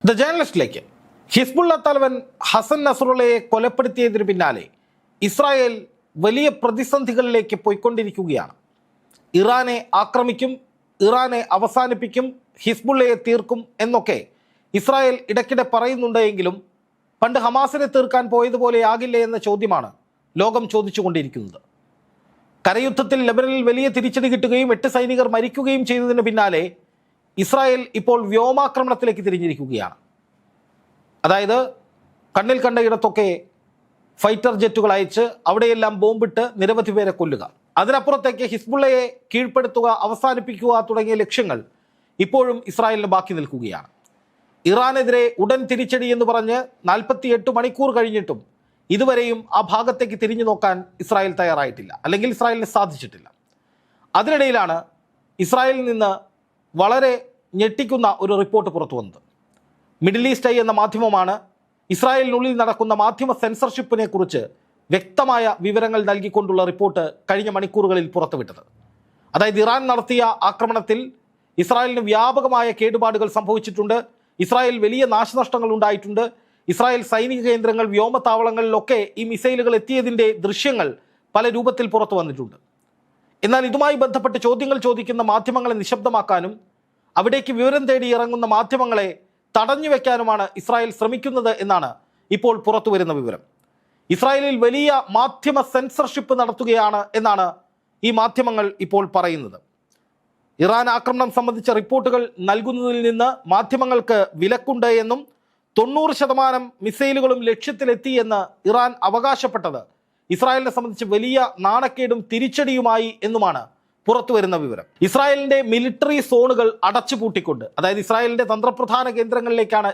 The ജേർണലിസ്റ്റിലേക്ക് Hezbollah തലവൻ ഹസൻ നസ്രുള്ളയെ കൊലപ്പെടുത്തിയതിനു പിന്നാലെ Israel വലിയ പ്രതിസന്ധികളിലേക്ക് പോയിക്കൊണ്ടിരിക്കുകയാണ്. ഇറാനെ ആക്രമിക്കും, ഇറാനെ അവസാനിപ്പിക്കും, ഹിസ്ബുള്ളയെ തീർക്കും എന്നൊക്കെ ഇസ്രായേൽ ഇടയ്ക്കിടെ പറയുന്നുണ്ടെങ്കിലും പണ്ട് ഹമാസിനെ തീർക്കാൻ പോയതുപോലെയാകില്ല എന്ന ചോദ്യമാണ് ലോകം ചോദിച്ചുകൊണ്ടിരിക്കുന്നത്. കരയുദ്ധത്തിൽ ലെബനനിൽ വലിയ തിരിച്ചടി കിട്ടുകയും 8 സൈനികർ മരിക്കുകയും ചെയ്തതിന് പിന്നാലെ ഇസ്രായേൽ ഇപ്പോൾ വ്യോമാക്രമണത്തിലേക്ക് തിരിഞ്ഞിരിക്കുകയാണ്. അതായത് കണ്ണിൽ കണ്ട ഇടത്തൊക്കെ ഫൈറ്റർ ജെറ്റുകൾ അയച്ച് അവിടെയെല്ലാം ബോംബിട്ട് നിരവധി പേരെ കൊല്ലുക, അതിനപ്പുറത്തേക്ക് ഹിസ്ബുള്ളയെ കീഴ്പ്പെടുത്തുക, അവസാനിപ്പിക്കുക തുടങ്ങിയ ലക്ഷ്യങ്ങൾ ഇപ്പോഴും ഇസ്രായേലിന് ബാക്കി നിൽക്കുകയാണ്. ഇറാനെതിരെ ഉടൻ തിരിച്ചടി എന്ന് പറഞ്ഞ് 48 മണിക്കൂർ കഴിഞ്ഞിട്ടും ഇതുവരെയും ആ ഭാഗത്തേക്ക് തിരിഞ്ഞു നോക്കാൻ ഇസ്രായേൽ തയ്യാറായിട്ടില്ല, അല്ലെങ്കിൽ ഇസ്രായേലിന് സാധിച്ചിട്ടില്ല. അതിനിടയിലാണ് ഇസ്രായേലിൽ നിന്ന് വളരെ ഞെട്ടിക്കുന്ന ഒരു റിപ്പോർട്ട് പുറത്തു വന്നത്. മിഡിൽ ഈസ്റ്റ് ഐ എന്ന മാധ്യമമാണ് ഇസ്രായേലിനുള്ളിൽ നടക്കുന്ന മാധ്യമ സെൻസർഷിപ്പിനെ കുറിച്ച് വ്യക്തമായ വിവരങ്ങൾ നൽകിക്കൊണ്ടുള്ള റിപ്പോർട്ട് കഴിഞ്ഞ മണിക്കൂറുകളിൽ പുറത്തുവിട്ടത്. അതായത് ഇറാൻ നടത്തിയ ആക്രമണത്തിൽ ഇസ്രായേലിന് വ്യാപകമായ കേടുപാടുകൾ സംഭവിച്ചിട്ടുണ്ട്, ഇസ്രായേൽ വലിയ നാശനഷ്ടങ്ങൾ ഉണ്ടായിട്ടുണ്ട്, ഇസ്രായേൽ സൈനിക കേന്ദ്രങ്ങൾ, വ്യോമത്താവളങ്ങളിലൊക്കെ ഈ മിസൈലുകൾ എത്തിയതിൻ്റെ ദൃശ്യങ്ങൾ പല രൂപത്തിൽ പുറത്തു വന്നിട്ടുണ്ട്. എന്നാൽ ഇതുമായി ബന്ധപ്പെട്ട് ചോദ്യങ്ങൾ ചോദിക്കുന്ന മാധ്യമങ്ങളെ നിശബ്ദമാക്കാനും അവിടേക്ക് വിവരം തേടി ഇറങ്ങുന്ന മാധ്യമങ്ങളെ തടഞ്ഞു വെക്കാനുമാണ് ഇസ്രായേൽ ശ്രമിക്കുന്നത് എന്നാണ് ഇപ്പോൾ പുറത്തു വരുന്ന വിവരം. ഇസ്രായേലിൽ വലിയ മാധ്യമ സെൻസർഷിപ്പ് നടത്തുകയാണ് എന്നാണ് ഈ മാധ്യമങ്ങൾ ഇപ്പോൾ പറയുന്നത്. ഇറാൻ ആക്രമണം സംബന്ധിച്ച റിപ്പോർട്ടുകൾ നൽകുന്നതിൽ നിന്ന് മാധ്യമങ്ങൾക്ക് വിലക്കുണ്ട് എന്നും 90% മിസൈലുകളും ലക്ഷ്യത്തിലെത്തി എന്ന് ഇറാൻ അവകാശപ്പെട്ടത് ഇസ്രായേലിനെ സംബന്ധിച്ച് വലിയ നാണക്കേടും തിരിച്ചടിയുമായി എന്നുമാണ് പുറത്തു വരുന്ന വിവരം. ഇസ്രായേലിന്റെ മിലിറ്ററി സോണുകൾ അടച്ചുപൂട്ടിക്കൊണ്ട്, അതായത് ഇസ്രായേലിന്റെ തന്ത്രപ്രധാന കേന്ദ്രങ്ങളിലേക്കാണ്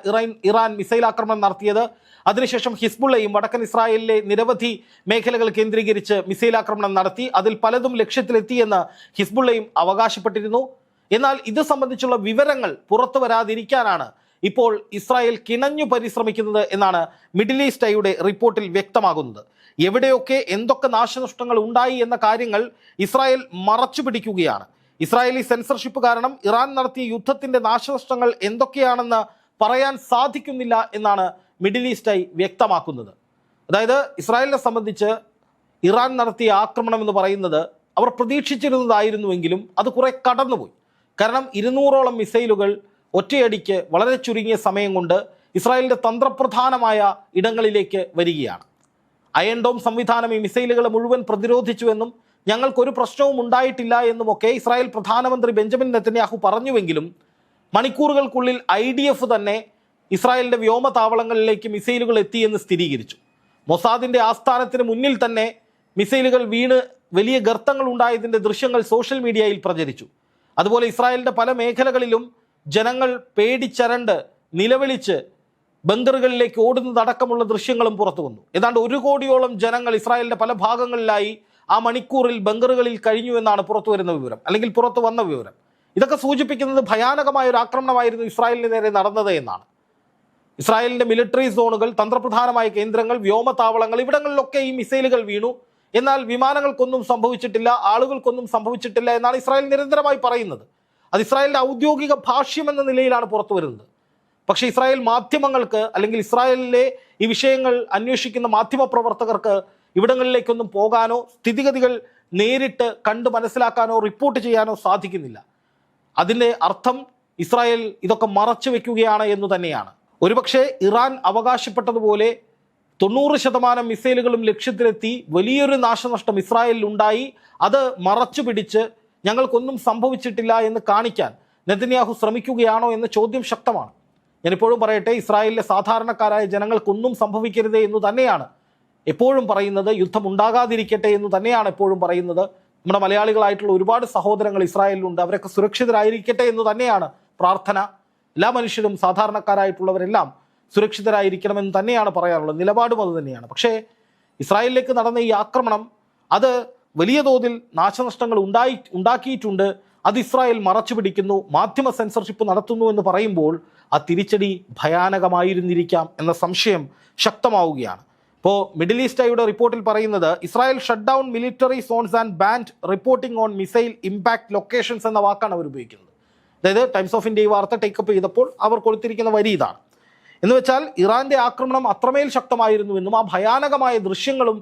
ഇറാൻ മിസൈൽ ആക്രമണം നടത്തിയത്. അതിനുശേഷം ഹിസ്ബുള്ളയും വടക്കൻ ഇസ്രായേലിലെ നിരവധി മേഖലകൾ കേന്ദ്രീകരിച്ച് മിസൈൽ ആക്രമണം നടത്തി. അതിൽ പലതും ലക്ഷ്യത്തിലെത്തിയെന്ന് ഹിസ്ബുള്ളയും അവകാശപ്പെട്ടിരുന്നു. എന്നാൽ ഇത് സംബന്ധിച്ചുള്ള വിവരങ്ങൾ പുറത്തു വരാതിരിക്കാനാണ് ഇപ്പോൾ ഇസ്രായേൽ കിണഞ്ഞു പരിശ്രമിക്കുന്നത് എന്നാണ് മിഡിൽ ഈസ്റ്റ് ഐയുടെ റിപ്പോർട്ടിൽ വ്യക്തമാകുന്നത്. എവിടെയൊക്കെ എന്തൊക്കെ നാശനഷ്ടങ്ങൾ ഉണ്ടായി എന്ന കാര്യങ്ങൾ ഇസ്രായേൽ മറച്ചു പിടിക്കുകയാണ്. ഇസ്രായേലി സെൻസർഷിപ്പ് കാരണം ഇറാൻ നടത്തിയ യുദ്ധത്തിന്റെ നാശനഷ്ടങ്ങൾ എന്തൊക്കെയാണെന്ന് പറയാൻ സാധിക്കുന്നില്ല എന്നാണ് മിഡിൽ ഈസ്റ്റ് ഐ വ്യക്തമാക്കുന്നത്. അതായത് ഇസ്രായേലിനെ സംബന്ധിച്ച് ഇറാൻ നടത്തിയ ആക്രമണം എന്ന് പറയുന്നത് അവർ പ്രതീക്ഷിച്ചിരുന്നതായിരുന്നുവെങ്കിലും അത് കുറെ കടന്നുപോയി. കാരണം 200ഓളം മിസൈലുകൾ ഒറ്റയടിക്ക് വളരെ ചുരുങ്ങിയ സമയം കൊണ്ട് ഇസ്രായേലിൻ്റെ തന്ത്രപ്രധാനമായ ഇടങ്ങളിലേക്ക് വരികയാണ്. അയൺ ഡോം സംവിധാനം ഈ മിസൈലുകളെ മുഴുവൻ പ്രതിരോധിച്ചുവെന്നും ഞങ്ങൾക്കൊരു പ്രശ്നവും ഉണ്ടായിട്ടില്ല എന്നുമൊക്കെ ഇസ്രായേൽ പ്രധാനമന്ത്രി ബെഞ്ചമിൻ നെതന്യാഹു പറഞ്ഞുവെങ്കിലും മണിക്കൂറുകൾക്കുള്ളിൽ IDF തന്നെ ഇസ്രായേലിൻ്റെ വ്യോമതാവളങ്ങളിലേക്ക് മിസൈലുകൾ എത്തിയെന്ന് സ്ഥിരീകരിച്ചു. മൊസാദിൻ്റെ ആസ്ഥാനത്തിന് മുന്നിൽ തന്നെ മിസൈലുകൾ വീണ് വലിയ ഗർത്തങ്ങൾ ഉണ്ടായതിൻ്റെ ദൃശ്യങ്ങൾ സോഷ്യൽ മീഡിയയിൽ പ്രചരിച്ചു. അതുപോലെ ഇസ്രായേലിൻ്റെ പല മേഖലകളിലും ജനങ്ങൾ പേടിച്ചരണ്ട് നിലവിളിച്ച് ബങ്കറുകളിലേക്ക് ഓടുന്നതടക്കമുള്ള ദൃശ്യങ്ങളും പുറത്തു വന്നു. ഏതാണ്ട് 1 കോടിയോളം ജനങ്ങൾ ഇസ്രായേലിൻ്റെ പല ഭാഗങ്ങളിലായി ആ മണിക്കൂറിൽ ബങ്കറുകളിൽ കഴിഞ്ഞു എന്നാണ് പുറത്തു വരുന്ന വിവരം, അല്ലെങ്കിൽ പുറത്തു വന്ന വിവരം. ഇതൊക്കെ സൂചിപ്പിക്കുന്നത് ഭയാനകമായ ഒരു ആക്രമണമായിരുന്നു ഇസ്രായേലിന് നേരെ നടന്നത് എന്നാണ്. ഇസ്രായേലിൻ്റെ മിലിറ്ററി സോണുകൾ, തന്ത്രപ്രധാനമായ കേന്ദ്രങ്ങൾ, വ്യോമതാവളങ്ങൾ, ഇവിടങ്ങളിലൊക്കെ ഈ മിസൈലുകൾ വീണു. എന്നാൽ വിമാനങ്ങൾക്കൊന്നും സംഭവിച്ചിട്ടില്ല, ആളുകൾക്കൊന്നും സംഭവിച്ചിട്ടില്ല എന്നാണ് ഇസ്രായേൽ നിരന്തരമായി പറയുന്നത്. അത് ഇസ്രായേലിൻ്റെ ഔദ്യോഗിക ഭാഷ്യം എന്ന നിലയിലാണ് പുറത്തു വരുന്നത്. പക്ഷേ ഇസ്രായേൽ മാധ്യമങ്ങൾക്ക്, അല്ലെങ്കിൽ ഇസ്രായേലിലെ ഈ വിഷയങ്ങൾ അന്വേഷിക്കുന്ന മാധ്യമ പ്രവർത്തകർക്ക് ഇവിടങ്ങളിലേക്കൊന്നും പോകാനോ സ്ഥിതിഗതികൾ നേരിട്ട് കണ്ട് മനസ്സിലാക്കാനോ റിപ്പോർട്ട് ചെയ്യാനോ സാധിക്കുന്നില്ല. അതിൻ്റെ അർത്ഥം ഇസ്രായേൽ ഇതൊക്കെ മറച്ചു വെക്കുകയാണ് എന്ന് തന്നെയാണ്. ഒരുപക്ഷെ ഇറാൻ അവകാശപ്പെട്ടതുപോലെ 90% മിസൈലുകളും ലക്ഷ്യത്തിലെത്തി വലിയൊരു നാശനഷ്ടം ഇസ്രായേലിൽ ഉണ്ടായി, അത് മറച്ചു പിടിച്ച് ഞങ്ങൾക്കൊന്നും സംഭവിച്ചിട്ടില്ല എന്ന് കാണിക്കാൻ നെതന്യാഹു ശ്രമിക്കുകയാണോ എന്ന ചോദ്യം ശക്തമാണ്. ഞാനിപ്പോഴും പറയട്ടെ, ഇസ്രായേലിലെ സാധാരണക്കാരായ ജനങ്ങൾക്കൊന്നും സംഭവിക്കരുതേ എന്ന് തന്നെയാണ് എപ്പോഴും പറയുന്നത്. യുദ്ധം ഉണ്ടാകാതിരിക്കട്ടെ എന്ന് തന്നെയാണ് എപ്പോഴും പറയുന്നത്. നമ്മുടെ മലയാളികളായിട്ടുള്ള ഒരുപാട് സഹോദരങ്ങൾ ഇസ്രായേലിലുണ്ട്, അവരൊക്കെ സുരക്ഷിതരായിരിക്കട്ടെ എന്ന് തന്നെയാണ് പ്രാർത്ഥന. എല്ലാ മനുഷ്യരും, സാധാരണക്കാരായിട്ടുള്ളവരെല്ലാം സുരക്ഷിതരായിരിക്കണമെന്ന് തന്നെയാണ് പറയാറുള്ളത്. നിലപാടും അത് തന്നെയാണ്. പക്ഷേ ഇസ്രായേലിലേക്ക് നടന്ന ഈ ആക്രമണം അത് വലിയ തോതിൽ നാശനഷ്ടങ്ങൾ ഉണ്ടാക്കിയിട്ടുണ്ട്. അത് ഇസ്രായേൽ മറച്ചു പിടിക്കുന്നു, മാധ്യമ സെൻസർഷിപ്പ് നടത്തുന്നു എന്ന് പറയുമ്പോൾ ആ തിരിച്ചടി ഭയാനകമായിരുന്നിരിക്കാം എന്ന സംശയം ശക്തമാവുകയാണ്. ഇപ്പോൾ മിഡിൽ ഈസ്റ്റ് ഐയുടെ റിപ്പോർട്ടിൽ പറയുന്നത്, Israel shut down military zones and banned reporting on missile impact locations എന്ന വാക്കാണ് അവർ ഉപയോഗിക്കുന്നത്. അതായത് ടൈംസ് ഓഫ് ഇന്ത്യ ഈ വാർത്ത ടേക്കപ്പ് ചെയ്തപ്പോൾ അവർ കൊടുത്തിരിക്കുന്ന വരി ഇതാണ്. എന്ന് വെച്ചാൽ ഇറാന്റെ ആക്രമണം അത്രമേൽ ശക്തമായിരുന്നുവെന്നും ആ ഭയാനകമായ ദൃശ്യങ്ങളും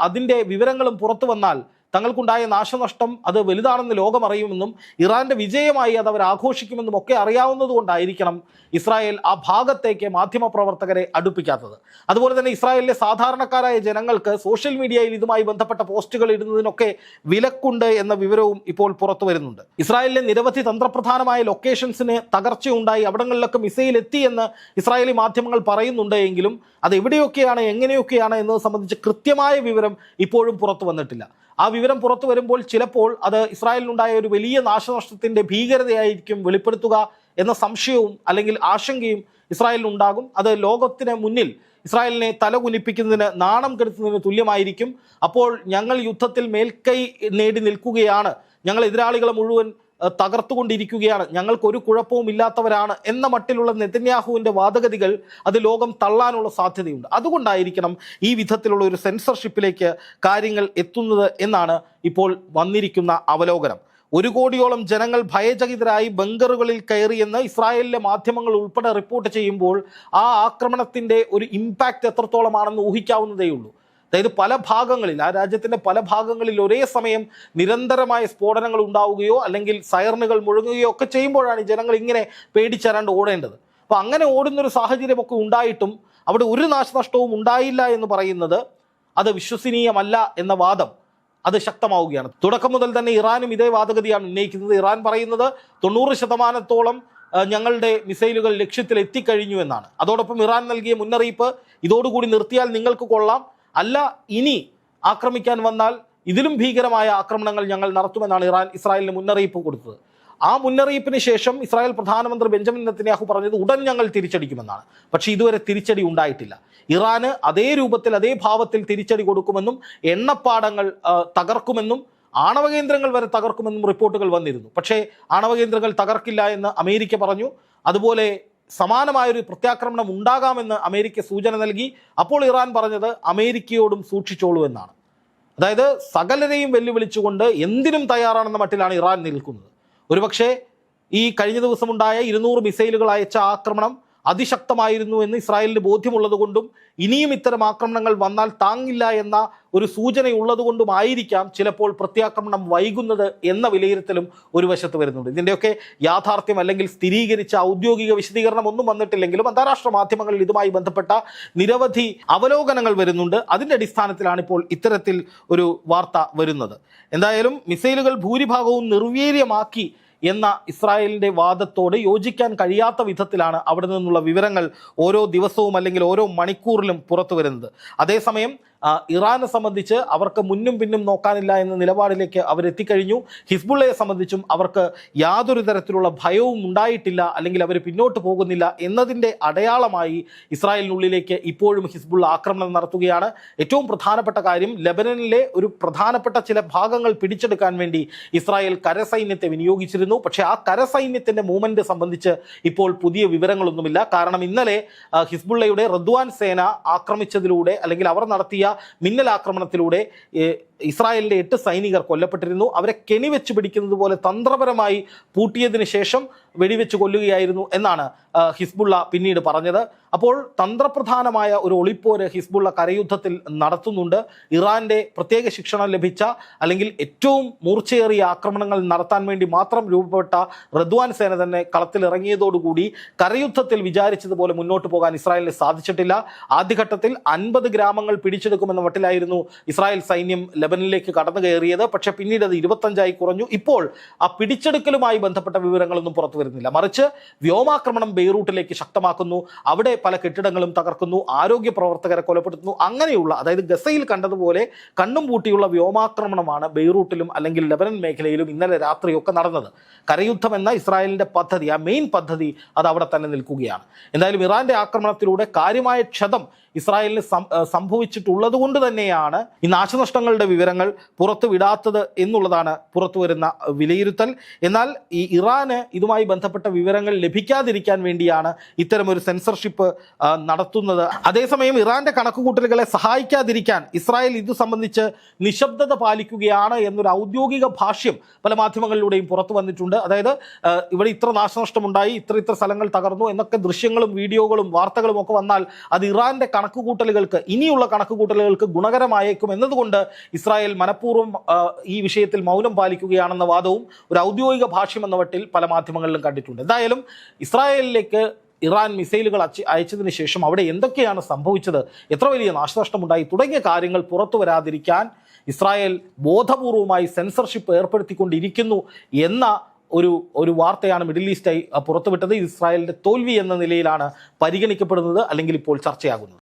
അതിൻ്റെ വിവരങ്ങളും പുറത്തു വന്നാൽ തങ്ങൾക്കുണ്ടായ നാശനഷ്ടം അത് വലുതാണെന്ന് ലോകം അറിയുമെന്നും ഇറാന്റെ വിജയമായി അത് അവർ ആഘോഷിക്കുമെന്നും ഒക്കെ അറിയാവുന്നത് കൊണ്ടായിരിക്കണം ഇസ്രായേൽ ആ ഭാഗത്തേക്ക് മാധ്യമപ്രവർത്തകരെ അടുപ്പിക്കാത്തത്. അതുപോലെ തന്നെ ഇസ്രായേലിലെ സാധാരണക്കാരായ ജനങ്ങൾക്ക് സോഷ്യൽ മീഡിയയിൽ ഇതുമായി ബന്ധപ്പെട്ട പോസ്റ്റുകൾ ഇടുന്നതിനൊക്കെ വിലക്കുണ്ട് എന്ന വിവരവും ഇപ്പോൾ പുറത്തു വരുന്നുണ്ട്. ഇസ്രായേലിലെ നിരവധി തന്ത്രപ്രധാനമായ ലൊക്കേഷൻസിന് തകർച്ചയുണ്ടായി, അവിടങ്ങളിലൊക്കെ മിസൈൽ എത്തി എന്ന് ഇസ്രായേലി മാധ്യമങ്ങൾ പറയുന്നുണ്ട് എങ്കിലും അത് എവിടെയൊക്കെയാണ് എങ്ങനെയൊക്കെയാണ് എന്നത് സംബന്ധിച്ച് കൃത്യമായ വിവരം ഇപ്പോഴും പുറത്തു വന്നിട്ടില്ല. ആ വിവരം പുറത്തു വരുമ്പോൾ ചിലപ്പോൾ അത് ഇസ്രായേലിനുണ്ടായ ഒരു വലിയ നാശനഷ്ടത്തിൻ്റെ ഭീകരതയായിരിക്കും വെളിപ്പെടുത്തുക എന്ന സംശയവും അല്ലെങ്കിൽ ആശങ്കയും ഇസ്രായേലിനുണ്ടാകും. അത് ലോകത്തിന് മുന്നിൽ ഇസ്രായേലിനെ തലകുനിപ്പിക്കുന്നതിന്, നാണം കെടുത്തുന്നതിന് തുല്യമായിരിക്കും. അപ്പോൾ ഞങ്ങൾ യുദ്ധത്തിൽ മേൽക്കൈ നേടി നിൽക്കുകയാണ്, ഞങ്ങൾ എതിരാളികളെ മുഴുവൻ തകർത്തുകൊണ്ടിരിക്കുകയാണ്, ഞങ്ങൾക്കൊരു കുഴപ്പവും ഇല്ലാത്തവരാണ് എന്ന മട്ടിലുള്ള നെതന്യാഹുവിൻ്റെ വാദഗതികൾ അത് ലോകം തള്ളാനുള്ള സാധ്യതയുണ്ട്. അതുകൊണ്ടായിരിക്കണം ഈ വിധത്തിലുള്ള ഒരു സെൻസർഷിപ്പിലേക്ക് കാര്യങ്ങൾ എത്തുന്നത് എന്നാണ് ഇപ്പോൾ വന്നിരിക്കുന്ന അവലോകനം. 1 കോടിയോളം ജനങ്ങൾ ഭയചകിതരായി ബങ്കറുകളിൽ കയറിയെന്ന് ഇസ്രായേലിലെ മാധ്യമങ്ങൾ ഉൾപ്പെടെ റിപ്പോർട്ട് ചെയ്യുമ്പോൾ ആ ആക്രമണത്തിൻ്റെ ഒരു ഇമ്പാക്റ്റ് എത്രത്തോളമാണെന്ന് ഊഹിക്കാവുന്നതേയുള്ളൂ. അതായത് പല ഭാഗങ്ങളിൽ, ആ രാജ്യത്തിൻ്റെ പല ഭാഗങ്ങളിൽ ഒരേ സമയം നിരന്തരമായ സ്ഫോടനങ്ങൾ ഉണ്ടാവുകയോ അല്ലെങ്കിൽ സൈറനുകൾ മുഴങ്ങുകയോ ഒക്കെ ചെയ്യുമ്പോഴാണ് ഈ ജനങ്ങൾ ഇങ്ങനെ പേടിച്ചരാണ്ട് ഓടേണ്ടത്. അപ്പോൾ അങ്ങനെ ഓടുന്നൊരു സാഹചര്യമൊക്കെ ഉണ്ടായിട്ടും അവിടെ ഒരു നാശനഷ്ടവും ഉണ്ടായില്ല എന്ന് പറയുന്നത് അത് വിശ്വസനീയമല്ല എന്ന വാദം അത് ശക്തമാവുകയാണ്. തുടക്കം മുതൽ തന്നെ ഇറാനും ഇതേ വാദഗതിയാണ് ഉന്നയിക്കുന്നത്. ഇറാൻ പറയുന്നത് 90% ഞങ്ങളുടെ മിസൈലുകൾ ലക്ഷ്യത്തിൽ എത്തിക്കഴിഞ്ഞു എന്നാണ്. അതോടൊപ്പം ഇറാൻ നൽകിയ മുന്നറിയിപ്പ് ഇതോടുകൂടി നിർത്തിയാൽ നിങ്ങൾക്ക് കൊള്ളാം, അല്ല ഇനി ആക്രമിക്കാൻ വന്നാൽ ഇതിലും ഭീകരമായ ആക്രമണങ്ങൾ ഞങ്ങൾ നടത്തുമെന്നാണ് ഇറാൻ ഇസ്രായേലിന് മുന്നറിയിപ്പ് കൊടുത്തത്. ആ മുന്നറിയിപ്പിന് ശേഷം ഇസ്രായേൽ പ്രധാനമന്ത്രി ബെഞ്ചമിൻ നെതന്യാഹു പറഞ്ഞത് ഉടൻ ഞങ്ങൾ തിരിച്ചടിക്കുമെന്നാണ്. പക്ഷേ ഇതുവരെ തിരിച്ചടി ഉണ്ടായിട്ടില്ല. ഇറാന് അതേ രൂപത്തിൽ അതേ ഭാവത്തിൽ തിരിച്ചടി കൊടുക്കുമെന്നും എണ്ണപ്പാടങ്ങൾ തകർക്കുമെന്നും ആണവ കേന്ദ്രങ്ങൾ വരെ തകർക്കുമെന്നും റിപ്പോർട്ടുകൾ വന്നിരുന്നു. പക്ഷേ ആണവ കേന്ദ്രങ്ങൾ തകർക്കില്ല എന്ന് അമേരിക്ക പറഞ്ഞു. അതുപോലെ സമാനമായൊരു പ്രത്യാക്രമണം ഉണ്ടാകാമെന്ന് അമേരിക്ക സൂചന നൽകി. അപ്പോൾ ഇറാൻ പറഞ്ഞത് അമേരിക്കയോടും സൂക്ഷിച്ചോളൂ എന്നാണ്. അതായത് സകലരെയും വെല്ലുവിളിച്ചുകൊണ്ട് എന്തിനും തയ്യാറാണെന്ന മട്ടിലാണ് ഇറാൻ നിൽക്കുന്നത്. ഒരുപക്ഷെ ഈ കഴിഞ്ഞ ദിവസമുണ്ടായ 200 മിസൈലുകൾ അയച്ച ആക്രമണം അതിശക്തമായിരുന്നു എന്ന് ഇസ്രായേലിന് ബോധ്യമുള്ളത് കൊണ്ടും ഇനിയും ഇത്തരം ആക്രമണങ്ങൾ വന്നാൽ താങ്ങില്ല എന്ന ഒരു സൂചനയുള്ളതുകൊണ്ടുമായിരിക്കാം ചിലപ്പോൾ പ്രത്യാക്രമണം വൈകുന്നത് എന്ന വിലയിരുത്തലും ഒരു വശത്ത് വരുന്നുണ്ട്. ഇതിൻ്റെയൊക്കെ യാഥാർത്ഥ്യം അല്ലെങ്കിൽ സ്ഥിരീകരിച്ച ഔദ്യോഗിക വിശദീകരണം ഒന്നും വന്നിട്ടില്ലെങ്കിലും അന്താരാഷ്ട്ര മാധ്യമങ്ങളിൽ ഇതുമായി ബന്ധപ്പെട്ട നിരവധി അവലോകനങ്ങൾ വരുന്നുണ്ട്. അതിൻ്റെ അടിസ്ഥാനത്തിലാണ് ഇപ്പോൾ ഇത്തരത്തിൽ ഒരു വാർത്ത വരുന്നത്. എന്തായാലും മിസൈലുകൾ ഭൂരിഭാഗവും നിർവീര്യമാക്കി എന്ന ഇസ്രായേലിൻ്റെ വാദത്തോട് യോജിക്കാൻ കഴിയാത്ത വിധത്തിലാണ് അവിടെ നിന്നുള്ള വിവരങ്ങൾ ഓരോ ദിവസവും അല്ലെങ്കിൽ ഓരോ മണിക്കൂറിലും പുറത്തു വരുന്നത്. അതേസമയം ഇറാനെ സംബന്ധിച്ച് അവർക്ക് മുന്നും പിന്നും നോക്കാനില്ല എന്ന നിലപാടിലേക്ക് അവരെത്തിക്കഴിഞ്ഞു. ഹിസ്ബുള്ളയെ സംബന്ധിച്ചും അവർക്ക് യാതൊരു തരത്തിലുള്ള ഭയവും ഉണ്ടായിട്ടില്ല, അല്ലെങ്കിൽ അവർ പിന്നോട്ട് പോകുന്നില്ല എന്നതിൻ്റെ അടയാളമായി ഇസ്രായേലിനുള്ളിലേക്ക് ഇപ്പോഴും ഹിസ്ബുള്ള ആക്രമണം നടത്തുകയാണ്. ഏറ്റവും പ്രധാനപ്പെട്ട കാര്യം, ലെബനനിലെ ഒരു പ്രധാനപ്പെട്ട ചില ഭാഗങ്ങൾ പിടിച്ചെടുക്കാൻ വേണ്ടി ഇസ്രായേൽ കരസൈന്യത്തെ വിനിയോഗിച്ചിരുന്നു. പക്ഷേ ആ കരസൈന്യത്തിൻ്റെ മൂവ്മെൻറ്റ് സംബന്ധിച്ച് ഇപ്പോൾ പുതിയ വിവരങ്ങളൊന്നുമില്ല. കാരണം ഇന്നലെ ഹിസ്ബുള്ളയുടെ റദ്വാൻ സേന ആക്രമിച്ചതിലൂടെ അല്ലെങ്കിൽ അവർ നടത്തിയ മിന്നലാക്രമണത്തിലൂടെ ഇസ്രായേലിൻ്റെ 8 സൈനികർ കൊല്ലപ്പെട്ടിരുന്നു. അവരെ കെണിവെച്ച് പിടിക്കുന്നത് പോലെ തന്ത്രപരമായി പൂട്ടിയതിന് ശേഷം വെടിവെച്ച് കൊല്ലുകയായിരുന്നു എന്നാണ് ഹിസ്ബുള്ള പിന്നീട് പറഞ്ഞത്. അപ്പോൾ തന്ത്രപ്രധാനമായ ഒരു ഒളിപ്പോര് ഹിസ്ബുള്ള കരയുദ്ധത്തിൽ നടത്തുന്നുണ്ട്. ഇറാന്റെ പ്രത്യേക ശിക്ഷണം ലഭിച്ച അല്ലെങ്കിൽ ഏറ്റവും മൂർച്ചയേറിയ ആക്രമണങ്ങൾ നടത്താൻ വേണ്ടി മാത്രം രൂപപ്പെട്ട റദ്വാൻ സേന തന്നെ കളത്തിലിറങ്ങിയതോടുകൂടി കരയുദ്ധത്തിൽ വിചാരിച്ചതുപോലെ മുന്നോട്ട് പോകാൻ ഇസ്രായേലിന് സാധിച്ചിട്ടില്ല. ആദ്യഘട്ടത്തിൽ 50 ഗ്രാമങ്ങൾ പിടിച്ചെടുക്കുമെന്ന മട്ടിലായിരുന്നു ഇസ്രായേൽ സൈന്യം ലെബനിലേക്ക് കടന്നു കയറിയത്. പക്ഷെ പിന്നീട് അത് 25 കുറഞ്ഞു. ഇപ്പോൾ ആ പിടിച്ചെടുക്കലുമായി ബന്ധപ്പെട്ട വിവരങ്ങളൊന്നും പുറത്തു വരുന്നില്ല. മറിച്ച് വ്യോമാക്രമണം ബെയ്റൂട്ടിലേക്ക് ശക്തമാക്കുന്നു, അവിടെ പല കെട്ടിടങ്ങളും തകർക്കുന്നു, ആരോഗ്യ പ്രവർത്തകരെ കൊലപ്പെടുത്തുന്നു. അങ്ങനെയുള്ള, അതായത് ഗസയിൽ കണ്ടതുപോലെ കണ്ണും പൂട്ടിയുള്ള വ്യോമാക്രമണമാണ് ബെയ്റൂട്ടിലും അല്ലെങ്കിൽ ലെബനൻ മേഖലയിലും ഇന്നലെ രാത്രിയൊക്കെ നടന്നത്. കരയുദ്ധം എന്ന ഇസ്രായേലിൻ്റെ പദ്ധതി, ആ മെയിൻ പദ്ധതി, അത് അവിടെ തന്നെ നിൽക്കുകയാണ്. എന്തായാലും ഇറാന്റെ ആക്രമണത്തിലൂടെ കാര്യമായ ക്ഷതം ഇസ്രായേലിന് സംഭവിച്ചിട്ടുള്ളത് കൊണ്ട് തന്നെയാണ് ഈ നാശനഷ്ടങ്ങളുടെ വിവരങ്ങൾ പുറത്തു വിടാത്തത് എന്നുള്ളതാണ് പുറത്തു വരുന്ന വിലയിരുത്തൽ. എന്നാൽ ഈ ഇറാന് ഇതുമായി ബന്ധപ്പെട്ട വിവരങ്ങൾ ലഭിക്കാതിരിക്കാൻ വേണ്ടിയാണ് ഇത്തരമൊരു സെൻസർഷിപ്പ് നടത്തുന്നത്. അതേസമയം ഇറാന്റെ കണക്കുകൂട്ടലുകളെ സഹായിക്കാതിരിക്കാൻ ഇസ്രായേൽ ഇത് സംബന്ധിച്ച് നിശബ്ദത പാലിക്കുകയാണ് എന്നൊരു ഔദ്യോഗിക ഭാഷ്യം പല മാധ്യമങ്ങളിലൂടെയും പുറത്തു വന്നിട്ടുണ്ട്. അതായത് ഇവിടെ ഇത്ര നാശനഷ്ടമുണ്ടായി, ഇത്ര സ്ഥലങ്ങൾ തകർന്നു എന്നൊക്കെ ദൃശ്യങ്ങളും വീഡിയോകളും വാർത്തകളും ഒക്കെ വന്നാൽ അത് ഇറാന്റെ കണക്കുകൂട്ടലുകൾക്ക്, ഇനിയുള്ള കണക്കുകൂട്ടലുകൾക്ക് ഗുണകരമായേക്കും എന്നതുകൊണ്ട് ഇസ്രായേൽ മനഃപൂർവ്വം ഈ വിഷയത്തിൽ മൗനം പാലിക്കുകയാണെന്ന വാദവും ഒരു ഔദ്യോഗിക ഭാഷ്യം എന്ന മട്ടിൽ പല മാധ്യമങ്ങളിലും കണ്ടിട്ടുണ്ട്. എന്തായാലും ഇസ്രായേലിലേക്ക് ഇറാൻ മിസൈലുകൾ അയച്ചതിന് ശേഷം അവിടെ എന്തൊക്കെയാണ് സംഭവിച്ചത്, എത്ര വലിയ നാശനഷ്ടമുണ്ടായി തുടങ്ങിയ കാര്യങ്ങൾ പുറത്തു വരാതിരിക്കാൻ ഇസ്രായേൽ ബോധപൂർവമായി സെൻസർഷിപ്പ് ഏർപ്പെടുത്തിക്കൊണ്ടിരിക്കുന്നു എന്ന ഒരു വാർത്തയാണ് മിഡിൽ ഈസ്റ്റായി പുറത്തുവിട്ടത്. ഇസ്രായേലിന്റെ തോൽവി എന്ന നിലയിലാണ് പരിഗണിക്കപ്പെടുന്നത്, അല്ലെങ്കിൽ ഇപ്പോൾ ചർച്ചയാകുന്നത്.